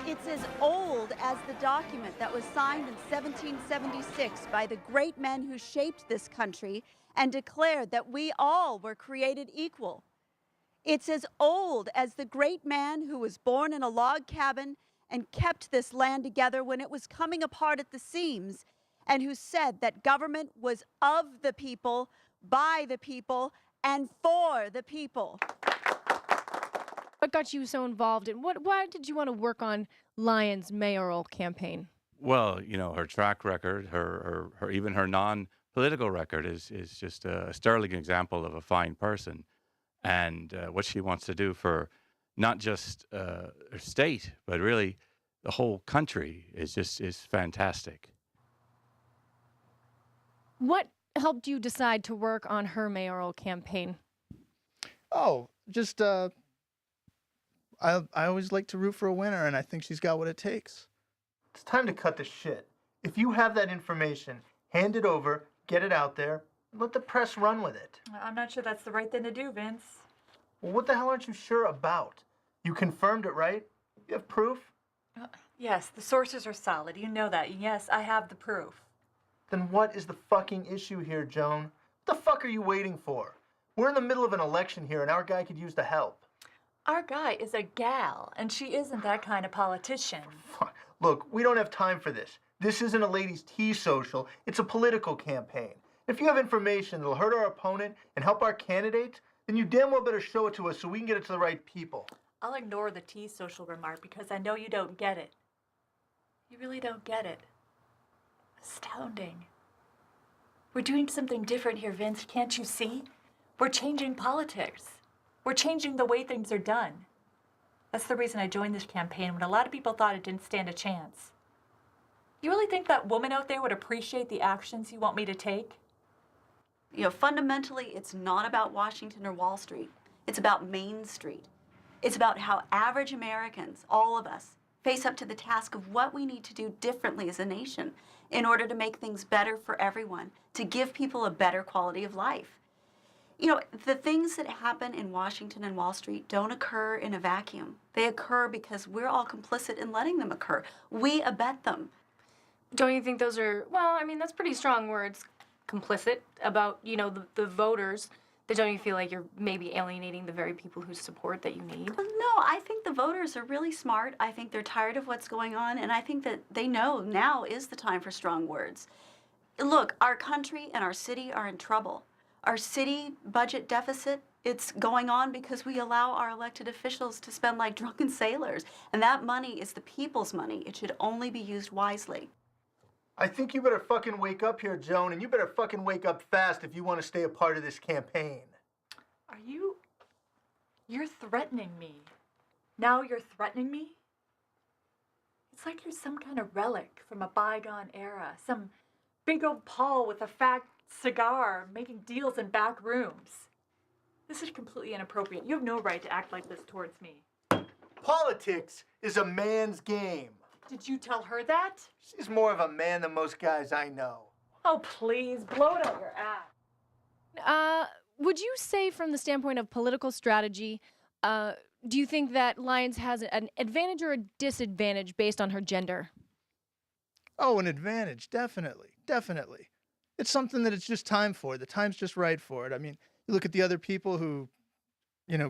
It's as old as the document that was signed in 1776 by the great men who shaped this country and declared that we all were created equal. It's as old as the great man who was born in a log cabin and kept this land together when it was coming apart at the seams, and who said that government was of the people, by the people, and for the people. What got you so involved in why did you want to work on Lyons' mayoral campaign? Well, her track record, her even her non-political record is just a sterling example of a fine person, and what she wants to do for not just her state, but really the whole country is fantastic. What helped you decide to work on her mayoral campaign? Oh, just I always like to root for a winner, and I think she's got what it takes. It's time to cut the shit. If you have that information, hand it over, get it out there, and let the press run with it. I'm not sure that's the right thing to do, Vince. Well, what the hell aren't you sure about? You confirmed it, right? You have proof? Yes, the sources are solid. You know that. Yes, I have the proof. Then what is the fucking issue here, Joan? What the fuck are you waiting for? We're in the middle of an election here, and our guy could use the help. Our guy is a gal, and she isn't that kind of politician. Look, we don't have time for this. This isn't a ladies' tea social. It's a political campaign. If you have information that'll hurt our opponent and help our candidate, then you damn well better show it to us so we can get it to the right people. I'll ignore the tea social remark because I know you don't get it. You really don't get it. Astounding. We're doing something different here, Vince. Can't you see? We're changing politics. We're changing the way things are done. That's the reason I joined this campaign when a lot of people thought it didn't stand a chance. You really think that woman out there would appreciate the actions you want me to take? Fundamentally, it's not about Washington or Wall Street. It's about Main Street. It's about how average Americans, all of us, face up to the task of what we need to do differently as a nation in order to make things better for everyone, to give people a better quality of life. The things that happen in Washington and Wall Street don't occur in a vacuum. They occur because we're all complicit in letting them occur. We abet them. Don't you think those are, well, I mean, that's pretty strong words, complicit, about, the voters. But don't you feel like you're maybe alienating the very people whose support that you need? No, I think the voters are really smart. I think they're tired of what's going on, and I think that they know now is the time for strong words. Look, our country and our city are in trouble. Our city budget deficit, it's going on because we allow our elected officials to spend like drunken sailors. And that money is the people's money. It should only be used wisely. I think you better fucking wake up here, Joan, and you better fucking wake up fast if you want to stay a part of this campaign. You're threatening me. Now you're threatening me? It's like you're some kind of relic from a bygone era. Some big old Paul with a fat cigar making deals in back rooms. This is completely inappropriate. You have no right to act like this towards me. Politics is a man's game. Did you tell her that? She's more of a man than most guys I know. Oh, please, blow it out your ass. Would you say from the standpoint of political strategy, do you think that Lyons has an advantage or a disadvantage based on her gender? Oh, an advantage, definitely, definitely. It's something that it's just time for. The time's just right for it. I mean, you look at the other people who,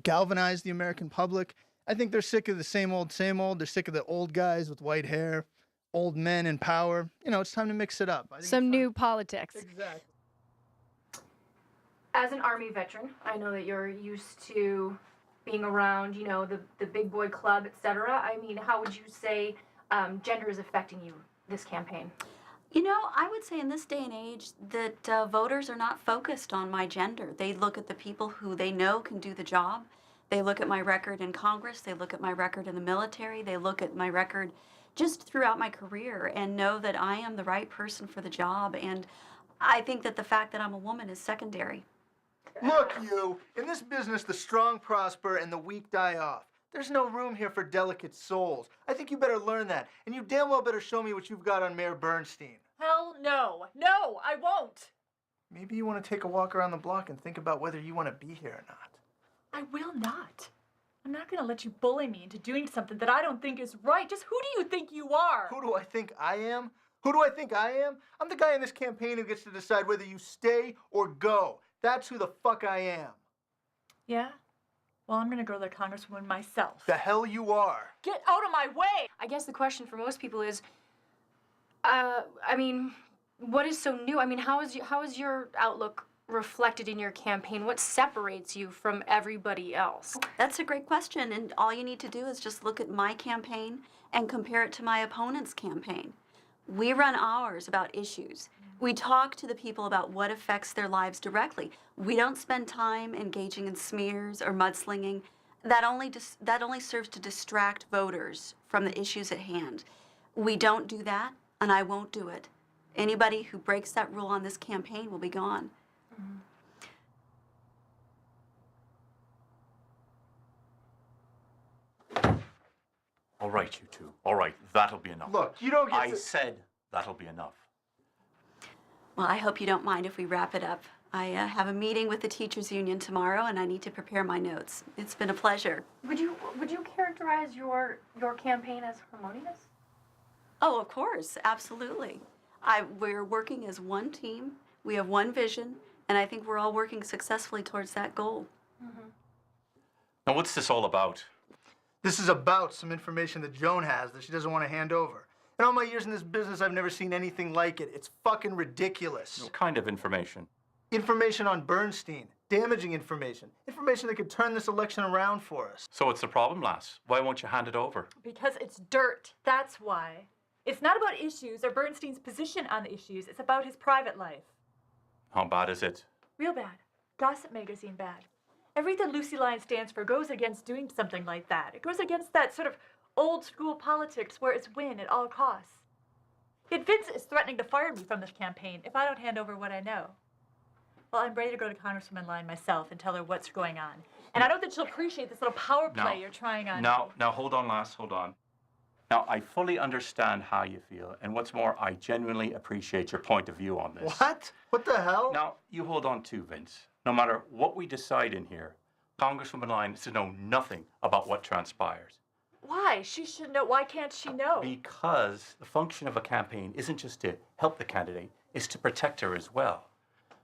galvanize the American public. I think they're sick of the same old, same old. They're sick of the old guys with white hair, old men in power. It's time to mix it up. I think Some new politics. Exactly. As an Army veteran, I know that you're used to being around, the big boy club, etc. I mean, how would you say gender is affecting you this campaign? You know, I would say in this day and age that voters are not focused on my gender. They look at the people who they know can do the job. They look at my record in Congress. They look at my record in the military. They look at my record just throughout my career and know that I am the right person for the job. And I think that the fact that I'm a woman is secondary. Look, you, in this business, the strong prosper and the weak die off. There's no room here for delicate souls. I think you better learn that. And you damn well better show me what you've got on Mayor Bernstein. Hell no. No, I won't. Maybe you want to take a walk around the block and think about whether you want to be here or not. I will not. I'm not going to let you bully me into doing something that I don't think is right. Just who do you think you are? Who do I think I am? Who do I think I am? I'm the guy in this campaign who gets to decide whether you stay or go. That's who the fuck I am. Yeah? Well, I'm going to go to the Congresswoman myself. The hell you are. Get out of my way! I guess the question for most people is, I mean, what is so new? I mean, how is your outlook reflected in your campaign? What separates you from everybody else? That's a great question, and all you need to do is just look at my campaign and compare it to my opponent's campaign. We run ours about issues. We talk to the people about what affects their lives directly. We don't spend time engaging in smears or mudslinging. That only serves to distract voters from the issues at hand. We don't do that, and I won't do it. Anybody who breaks that rule on this campaign will be gone. All right, you two. All right, that'll be enough. Look, you don't get I to... said that'll be enough. Well, I hope you don't mind if we wrap it up. I have a meeting with the teachers union tomorrow, and I need to prepare my notes. It's been a pleasure. Would you characterize your campaign as harmonious? Oh, of course, absolutely. We're working as one team. We have one vision, and I think we're all working successfully towards that goal. Now, what's this all about? This is about some information that Joan has that she doesn't want to hand over. In all my years in this business, I've never seen anything like it. It's fucking ridiculous. What kind of information? Information on Bernstein. Damaging information. Information that could turn this election around for us. So what's the problem, lass? Why won't you hand it over? Because it's dirt. That's why. It's not about issues or Bernstein's position on the issues. It's about his private life. How bad is it? Real bad. Gossip magazine bad. Everything Lucy Lyon stands for goes against doing something like that. It goes against that sort of old school politics where it's win at all costs. Yet Vince is threatening to fire me from this campaign if I don't hand over what I know. Well, I'm ready to go to Congresswoman Lyon myself and tell her what's going on. And I don't think she'll appreciate this little power play you're trying on me. Now, hold on, lass, hold on. Now, I fully understand how you feel, and what's more, I genuinely appreciate your point of view on this. What? What the hell? Now, you hold on too, Vince. No matter what we decide in here, Congresswoman Lyon is to know nothing about what transpires. Why? She should know. Why can't she know? Because the function of a campaign isn't just to help the candidate, it's to protect her as well.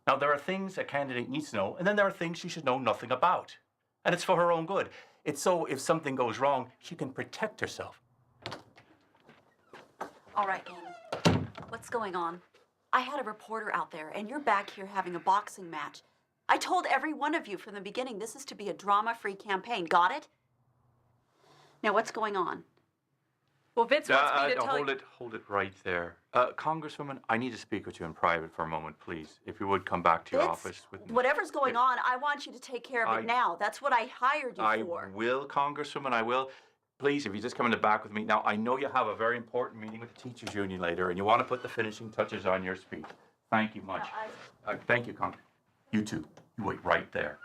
Now, there are things a candidate needs to know, and then there are things she should know nothing about. And it's for her own good. It's so if something goes wrong, she can protect herself. All right, Amy. What's going on? I had a reporter out there, and you're back here having a boxing match. I told every one of you from the beginning this is to be a drama-free campaign. Got it? Now, what's going on? Well, Vince wants me to tell you. Hold it right there. Congresswoman, I need to speak with you in private for a moment, please. If you would come back to your Vince, office with me. whatever's going on, I want you to take care of it now. That's what I hired you I for. will, Congresswoman, I will. Please, if you just come in the back with me. Now, I know you have a very important meeting with the teachers union later, and you want to put the finishing touches on your speech. Thank you much. Thank you, Congress. You too. You wait right there.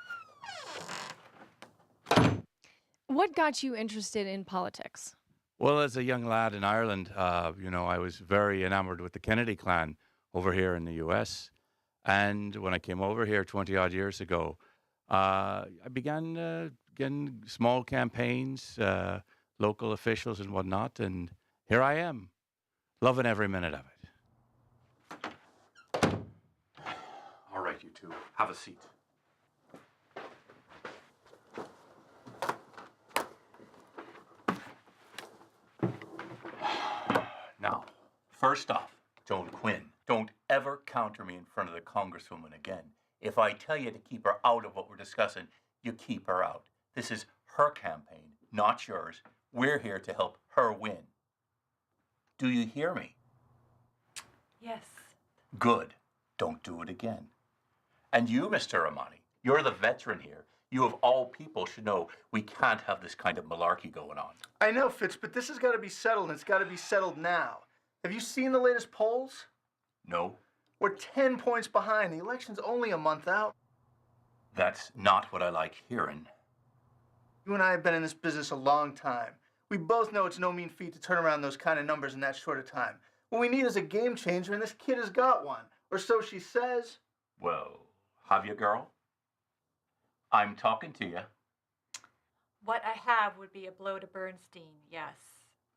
What got you interested in politics? Well, as a young lad in Ireland, I was very enamored with the Kennedy clan over here in the U.S. And when I came over here 20-odd years ago, I began getting small campaigns, local officials and whatnot, and here I am, loving every minute of it. All right, you two. Have a seat. Now, first off, Joan Quinn, don't ever counter me in front of the Congresswoman again. If I tell you to keep her out of what we're discussing, you keep her out. This is her campaign, not yours. We're here to help her win. Do you hear me? Yes. Good. Don't do it again. And you, Mr. Romani, you're the veteran here. You of all people should know we can't have this kind of malarkey going on. I know, Fitz, but this has got to be settled, and it's got to be settled now. Have you seen the latest polls? No, We're 10 points behind. The election's only a month out. that's not what I like hearing. You and I have been in this business a long time. We both know it's no mean feat to turn around those kind of numbers in that short a time. What we need is a game changer, and this kid has got one. Or so she says. Well, have you, girl? I'm talking to you. What I have would be a blow to Bernstein, yes.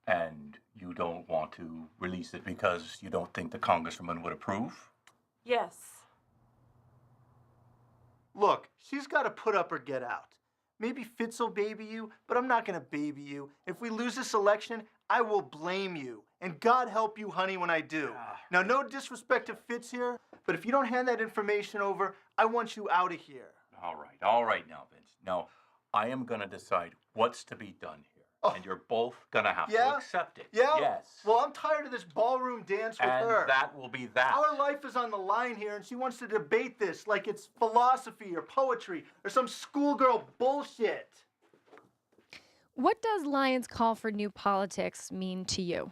And you don't want to release it because you don't think the congresswoman would approve? Yes. Look, she's got to put up or get out. Maybe Fitz will baby you, but I'm not going to baby you. If we lose this election, I will blame you. And God help you, honey, when I do. Now, no disrespect to Fitz here, but if you don't hand that information over, I want you out of here. All right now, Vince. Now, I am going to decide what's to be done here. Oh. And you're both going to have to Yeah? accept it. Yeah? Yes. Well, I'm tired of this ballroom dance with and her. that will be that. Our life is on the line here, and she wants to debate this like it's philosophy or poetry or some schoolgirl bullshit. What does Lyons' call for new politics mean to you?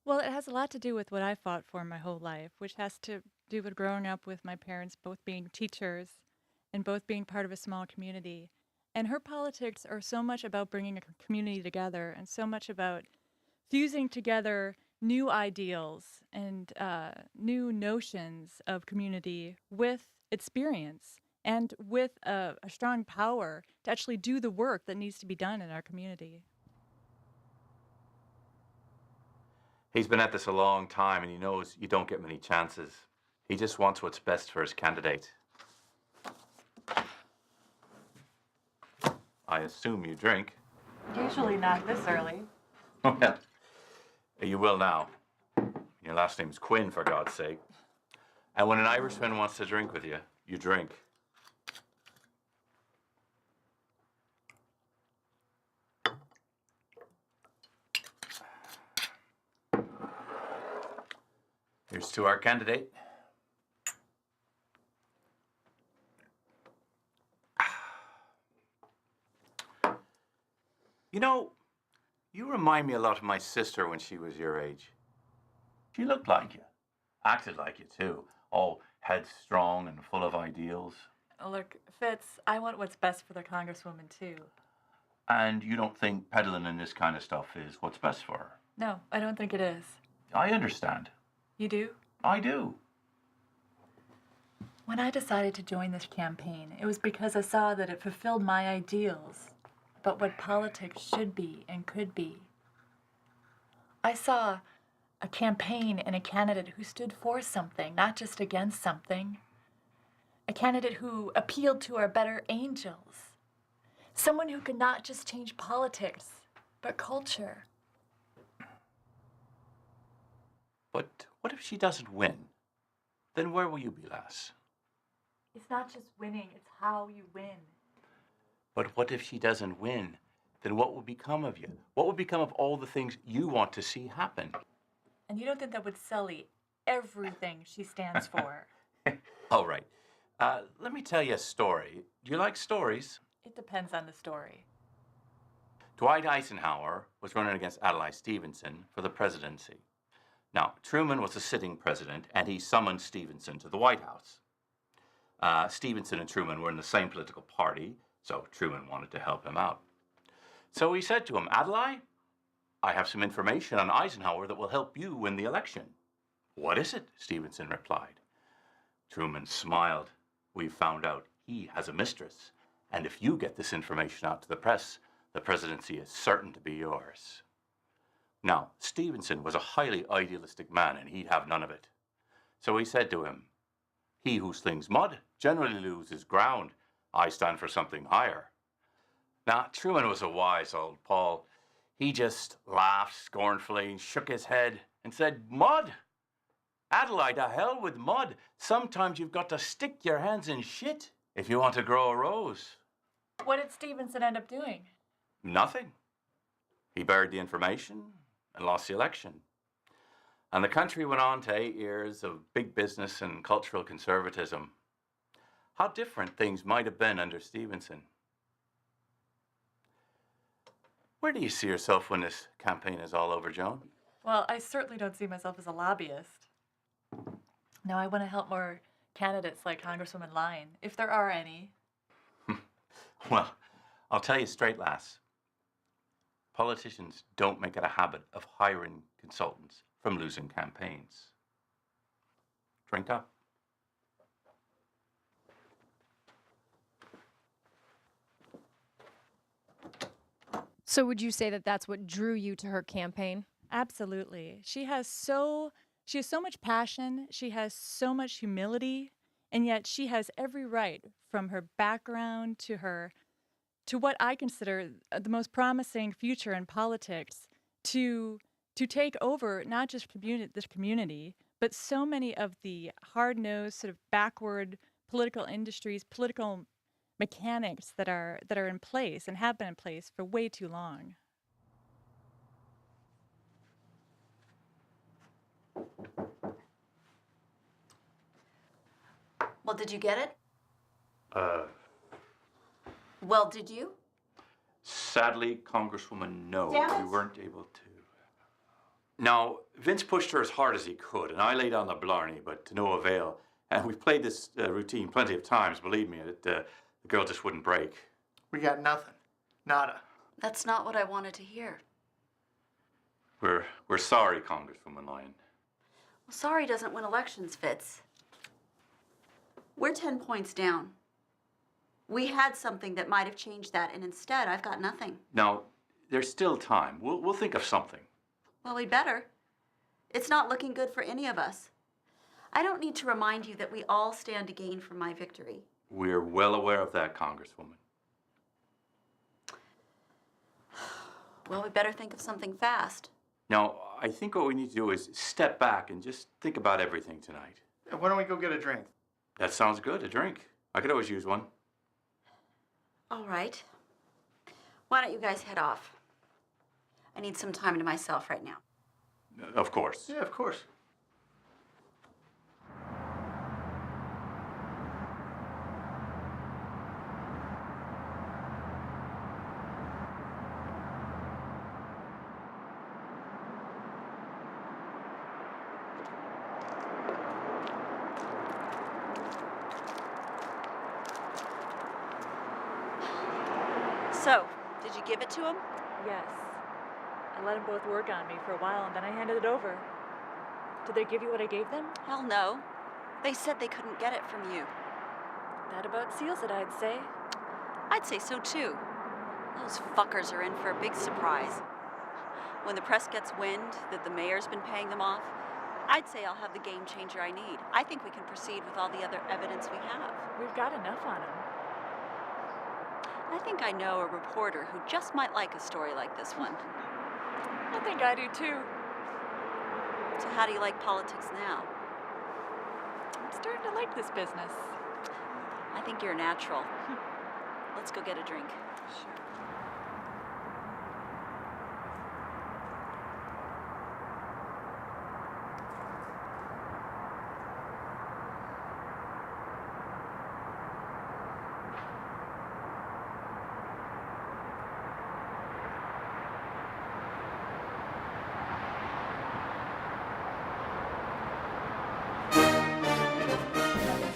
Well, it has a lot to do with what I fought for my whole life, which has to do with growing up with my parents both being teachers and both being part of a small community. And her politics are so much about bringing a community together and so much about fusing together new ideals and new notions of community with experience and with a strong power to actually do the work that needs to be done in our community. He's been at this a long time, and he knows you don't get many chances. He just wants what's best for his candidate. I assume you drink. Usually not this early. Well, you will now. Your last name's Quinn, for God's sake. And when an Irishman wants to drink with you, you drink. Here's to our candidate. You know, you remind me a lot of my sister when she was your age. She looked like you, acted like you too, all headstrong and full of ideals. Look, Fitz, I want what's best for the Congresswoman, too. And you don't think peddling in this kind of stuff is what's best for her? No, I don't think it is. I understand. You do? I do. When I decided to join this campaign, it was because I saw that it fulfilled my ideals about what politics should be and could be. I saw a campaign and a candidate who stood for something, not just against something. A candidate who appealed to our better angels. Someone who could not just change politics, but culture. But what if she doesn't win? Then where will you be, lass? It's not just winning, it's how you win. But what if she doesn't win? Then what will become of you? What will become of all the things you want to see happen? And you don't think that would sully everything she stands for? All right. Let me tell you a story. Do you like stories? It depends on the story. Dwight Eisenhower was running against Adlai Stevenson for the presidency. Now, Truman was the sitting president, and he summoned Stevenson to the White House. Stevenson and Truman were in the same political party, so Truman wanted to help him out. So he said to him, Adlai, I have some information on Eisenhower that will help you win the election. What is it? Stevenson replied. Truman smiled. We've found out he has a mistress, and if you get this information out to the press, the presidency is certain to be yours. Now, Stevenson was a highly idealistic man, and he'd have none of it. So he said to him, he who slings mud generally loses ground. I stand for something higher. Now, Truman was a wise old Paul. He just laughed scornfully and shook his head and said, mud? Adelaide, to hell with mud. Sometimes you've got to stick your hands in shit if you want to grow a rose. What did Stevenson end up doing? Nothing. He buried the information and lost the election. And the country went on to 8 years of big business and cultural conservatism. How different things might have been under Stevenson. Where do you see yourself when this campaign is all over, Joan? Well, I certainly don't see myself as a lobbyist. No, I want to help more candidates like Congresswoman Lyon, if there are any. Well, I'll tell you straight, lass. Politicians don't make it a habit of hiring consultants from losing campaigns. Drink up. So would you say that that's what drew you to her campaign? Absolutely. She has so much passion, she has so much humility, and yet she has every right, from her background to what I consider the most promising future in politics, to take over not just this community, but so many of the hard-nosed, sort of backward political industries, political mechanics that are in place and have been in place for way too long. Well, did you get it? Uh, Well, did you? Sadly, Congresswoman, no, Damn it. we weren't able to. Now, Vince pushed her as hard as he could, and I laid on the blarney, but to no avail. And we've played this routine plenty of times, believe me. The girl just wouldn't break. We got nothing. Nada. That's not what I wanted to hear. We're sorry, Congresswoman Lyon. Well, sorry doesn't win elections, Fitz. We're 10 points down. We had something that might have changed that, and instead, I've got nothing. Now, there's still time. We'll think of something. Well, we better. It's not looking good for any of us. I don't need to remind you that we all stand to gain from my victory. We're well aware of that, Congresswoman. Well, we better think of something fast. Now, I think what we need to do is step back and just think about everything tonight. Why don't we go get a drink? That sounds good, a drink. I could always use one. All right. Why don't you guys head off? I need some time to myself right now. Of course. Yeah, of course. So, did you give it to him? Yes. I let them both work on me for a while, and then I handed it over. Did they give you what I gave them? Hell no. They said they couldn't get it from you. That about seals it, I'd say. I'd say so too. Those fuckers are in for a big surprise. When the press gets wind that the mayor's been paying them off, I'd say I'll have the game changer I need. I think we can proceed with all the other evidence we have. We've got enough on them. I think I know a reporter who just might like a story like this one. I think I do too. So how do you like politics now? I'm starting to like this business. I think you're a natural. Let's go get a drink. Sure.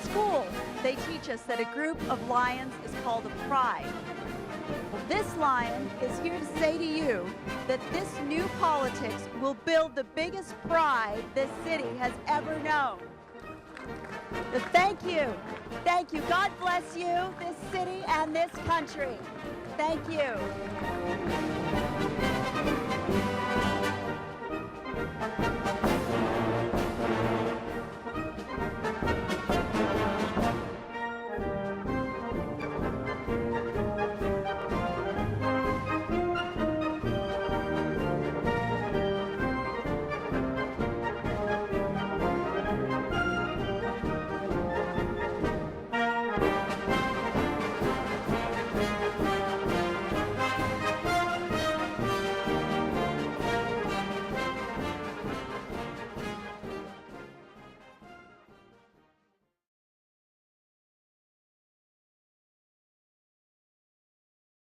School, they teach us that a group of lions is called a pride. Well, this lion is here to say to you that this new politics will build the biggest pride this city has ever known. So thank you. Thank you. God bless you, this city and this country. Thank you.